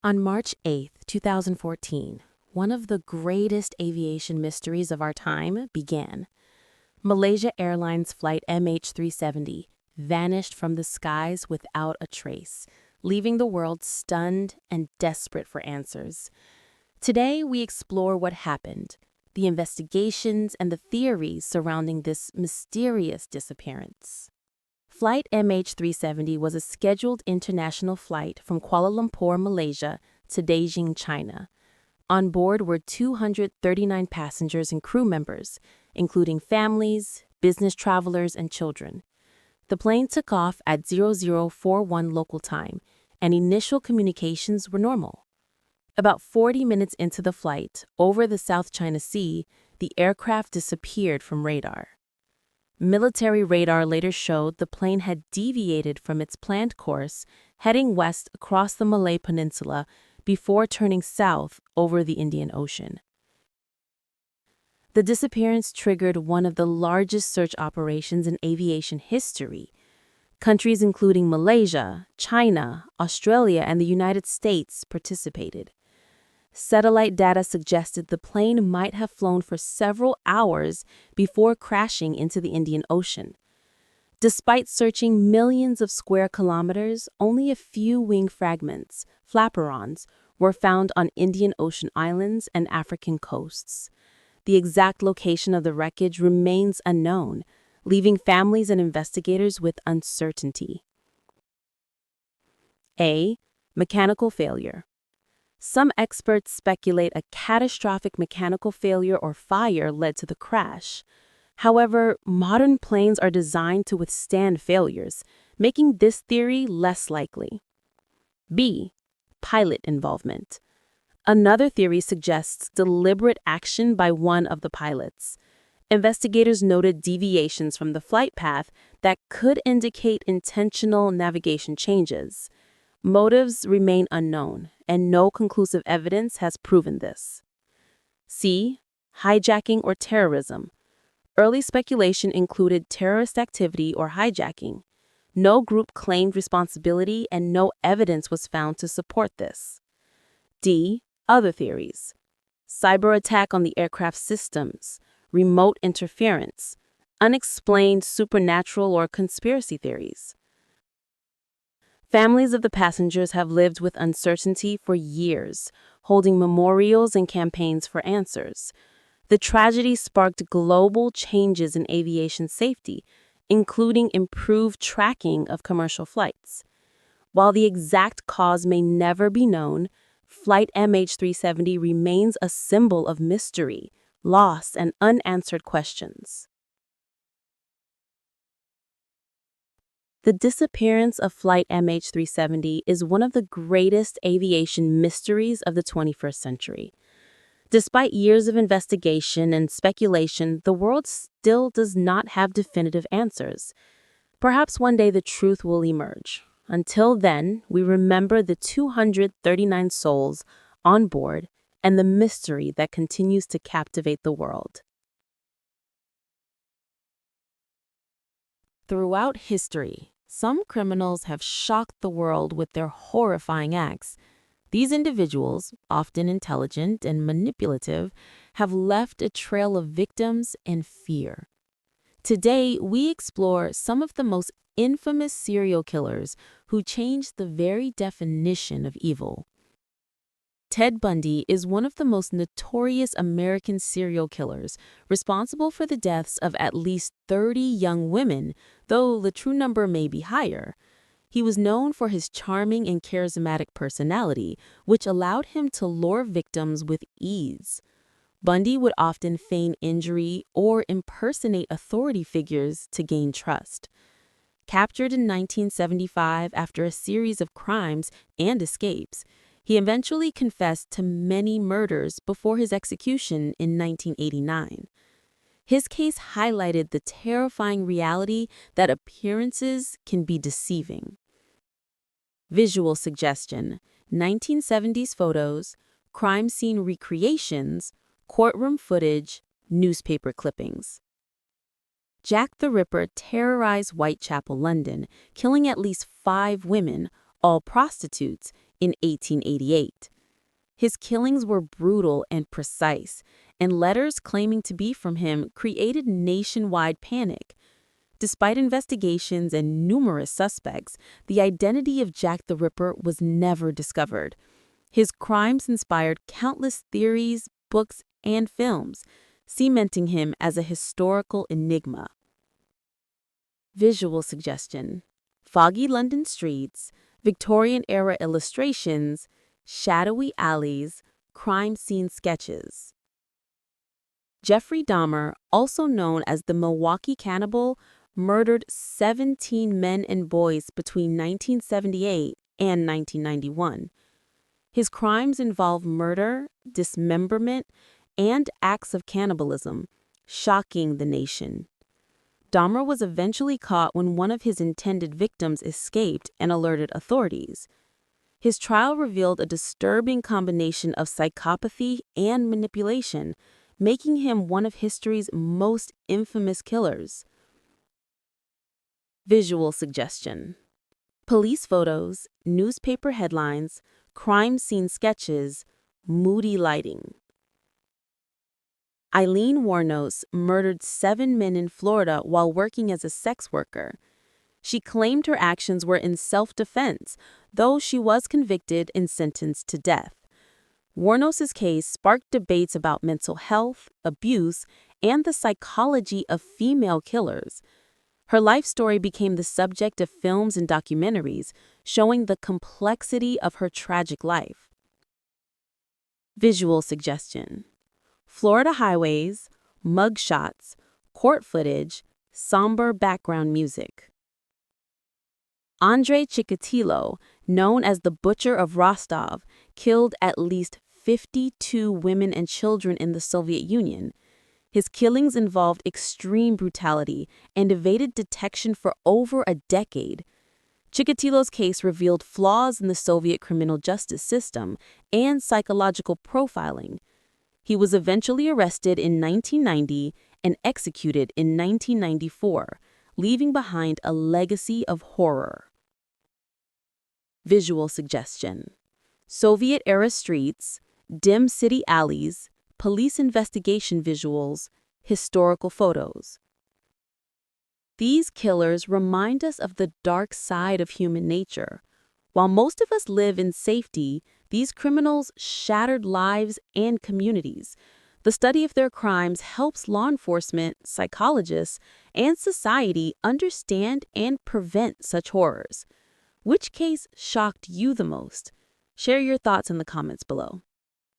On March 8, 2014, one of the greatest aviation mysteries of our time began. Malaysia Airlines Flight MH370 vanished from the skies without a trace, leaving the world stunned and desperate for answers. Today, we explore what happened, the investigations and the theories surrounding this mysterious disappearance. Flight MH370 was a scheduled international flight from Kuala Lumpur, Malaysia, to Beijing, China. On board were 239 passengers and crew members, including families, business travelers, and children. The plane took off at 0041 local time, and initial communications were normal. About 40 minutes into the flight, over the South China Sea, the aircraft disappeared from radar. Military radar later showed the plane had deviated from its planned course, heading west across the Malay Peninsula before turning south over the Indian Ocean. The disappearance triggered one of the largest search operations in aviation history. Countries including Malaysia, China, Australia, and the United States participated. Satellite data suggested the plane might have flown for several hours before crashing into the Indian Ocean. Despite searching millions of square kilometers, only a few wing fragments, flaperons, were found on Indian Ocean islands and African coasts. The exact location of the wreckage remains unknown, leaving families and investigators with uncertainty. A. Mechanical failure. Some experts speculate a catastrophic mechanical failure or fire led to the crash. However, modern planes are designed to withstand failures, making this theory less likely. B. Pilot involvement. Another theory suggests deliberate action by one of the pilots. Investigators noted deviations from the flight path that could indicate intentional navigation changes. Motives remain unknown, and no conclusive evidence has proven this. C. Hijacking or terrorism. Early speculation included terrorist activity or hijacking. No group claimed responsibility, and no evidence was found to support this. D. Other theories. Cyber attack on the aircraft systems, remote interference, unexplained supernatural or conspiracy theories. Families of the passengers have lived with uncertainty for years, holding memorials and campaigns for answers. The tragedy sparked global changes in aviation safety, including improved tracking of commercial flights. While the exact cause may never be known, Flight MH370 remains a symbol of mystery, loss, and unanswered questions. The disappearance of Flight MH370 is one of the greatest aviation mysteries of the 21st century. Despite years of investigation and speculation, the world still does not have definitive answers. Perhaps one day the truth will emerge. Until then, we remember the 239 souls on board and the mystery that continues to captivate the world. Throughout history, some criminals have shocked the world with their horrifying acts. These individuals, often intelligent and manipulative, have left a trail of victims and fear. Today, we explore some of the most infamous serial killers who changed the very definition of evil. Ted Bundy is one of the most notorious American serial killers, responsible for the deaths of at least 30 young women, though the true number may be higher. He was known for his charming and charismatic personality, which allowed him to lure victims with ease. Bundy would often feign injury or impersonate authority figures to gain trust. Captured in 1975 after a series of crimes and escapes, he eventually confessed to many murders before his execution in 1989. His case highlighted the terrifying reality that appearances can be deceiving. Visual suggestion, 1970s photos, crime scene recreations, courtroom footage, newspaper clippings. Jack the Ripper terrorized Whitechapel, London, killing at least 5 women, all prostitutes, in 1888. His killings were brutal and precise, and letters claiming to be from him created nationwide panic. Despite investigations and numerous suspects, the identity of Jack the Ripper was never discovered. His crimes inspired countless theories, books, and films, cementing him as a historical enigma. Visual suggestion: foggy London streets, Victorian-era illustrations, shadowy alleys, crime scene sketches. Jeffrey Dahmer, also known as the Milwaukee Cannibal, murdered 17 men and boys between 1978 and 1991. His crimes involve murder, dismemberment, and acts of cannibalism, shocking the nation. Dahmer was eventually caught when one of his intended victims escaped and alerted authorities. His trial revealed a disturbing combination of psychopathy and manipulation, making him one of history's most infamous killers. Visual suggestion: police photos, newspaper headlines, crime scene sketches, moody lighting. Eileen Wuornos murdered 7 men in Florida while working as a sex worker. She claimed her actions were in self-defense, though she was convicted and sentenced to death. Wuornos' case sparked debates about mental health, abuse, and the psychology of female killers. Her life story became the subject of films and documentaries, showing the complexity of her tragic life. Visual suggestion: Florida highways, mug shots, court footage, somber background music. Andrei Chikatilo, known as the Butcher of Rostov, killed at least 52 women and children in the Soviet Union. His killings involved extreme brutality and evaded detection for over a decade. Chikatilo's case revealed flaws in the Soviet criminal justice system and psychological profiling. He was eventually arrested in 1990 and executed in 1994, leaving behind a legacy of horror. Visual suggestion: Soviet-era streets, dim city alleys, police investigation visuals, historical photos. These killers remind us of the dark side of human nature. While most of us live in safety, these criminals shattered lives and communities. The study of their crimes helps law enforcement, psychologists, and society understand and prevent such horrors. Which case shocked you the most? Share your thoughts in the comments below.